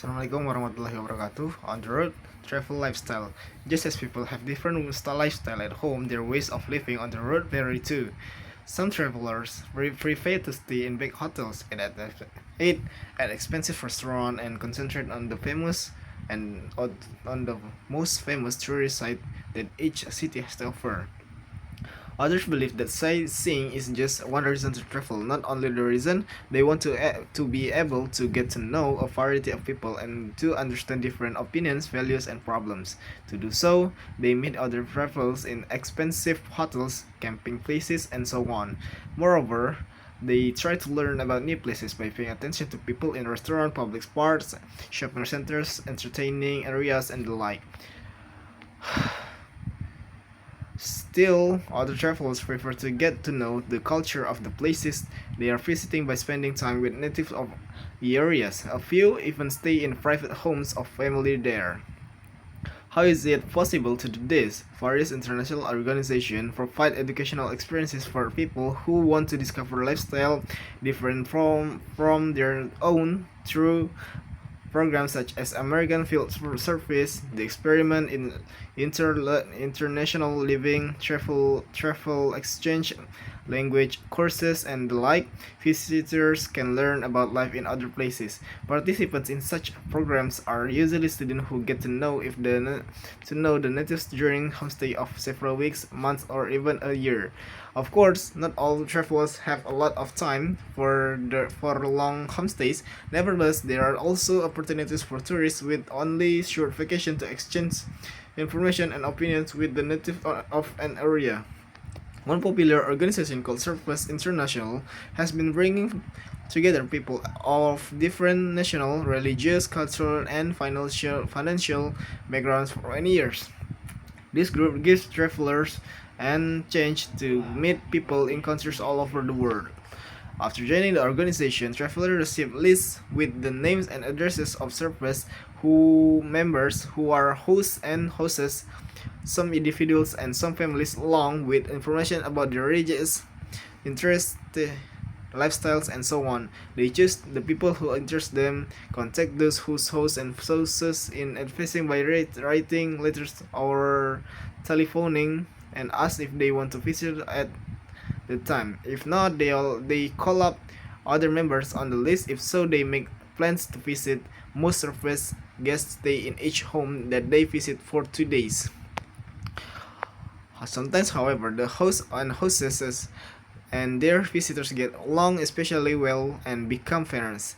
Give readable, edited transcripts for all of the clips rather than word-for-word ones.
Assalamualaikum warahmatullahi wabarakatuh. On the road, travel lifestyle. Just as people have different lifestyle at home, their ways of living on the road vary too. Some travelers prefer to stay in big hotels and eat at expensive restaurants and concentrate on the famous and on the most famous tourist site that each city has to offer. Others believe that sightseeing is just one reason to travel, not only the reason they want to be able to get to know a variety of people and to understand different opinions, values, and problems. To do so, they meet other travelers in expensive hotels, camping places, and so on. Moreover, they try to learn about new places by paying attention to people in restaurants, public parks, shopping centers, entertaining areas, and the like. Still, other travelers prefer to get to know the culture of the places they are visiting by spending time with natives of the areas. A few even stay in private homes of family there. How is it possible to do this? Various international organizations provide educational experiences for people who want to discover lifestyle different from their own through programs such as American Field Service, the Experiment in International Living, travel exchange, language courses, and the like. Visitors can learn about life in other places. Participants in such programs are usually students who get to know the natives during homestay of several weeks, months, or even a year. Of course, not all travelers have a lot of time for long homestays. Nevertheless, there are also opportunities for tourists with only short vacation to exchange information and opinions with the native of an area. One popular organization called Surface International has been bringing together people of different national, religious, cultural, and financial backgrounds for many years. This group gives travelers and chance to meet people in countries all over the world. After joining the organization, travelers receive lists with the names and addresses of surface who members who are hosts and hostess, some individuals and some families, along with information about their religious interests, lifestyles, and so on. They choose the people who interest them, contact those whose hosts and sources in advising by writing letters or telephoning, and ask if they want to visit at the time. If not, they call up other members on the list. If so, they make plans to visit. Most surface guests stay in each home that they visit for 2 days. Sometimes, however, the host and hostesses and their visitors get along especially well and become friends.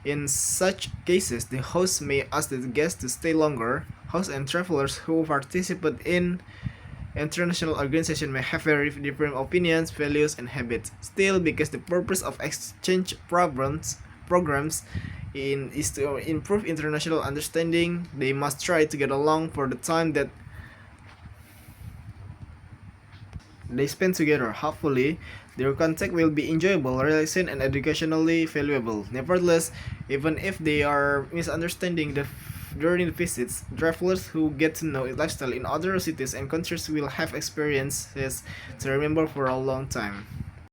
In such cases, the host may ask the guests to stay longer. Hosts and travelers who participate in international organizations may have very different opinions, values, and habits. Still, because the purpose of exchange programs is to improve international understanding, they must try to get along for the time that they spend together. Hopefully, their contact will be enjoyable, relaxing, and educationally valuable. Nevertheless, even if they are misunderstanding during the visits, travelers who get to know lifestyle in other cities and countries will have experiences to remember for a long time.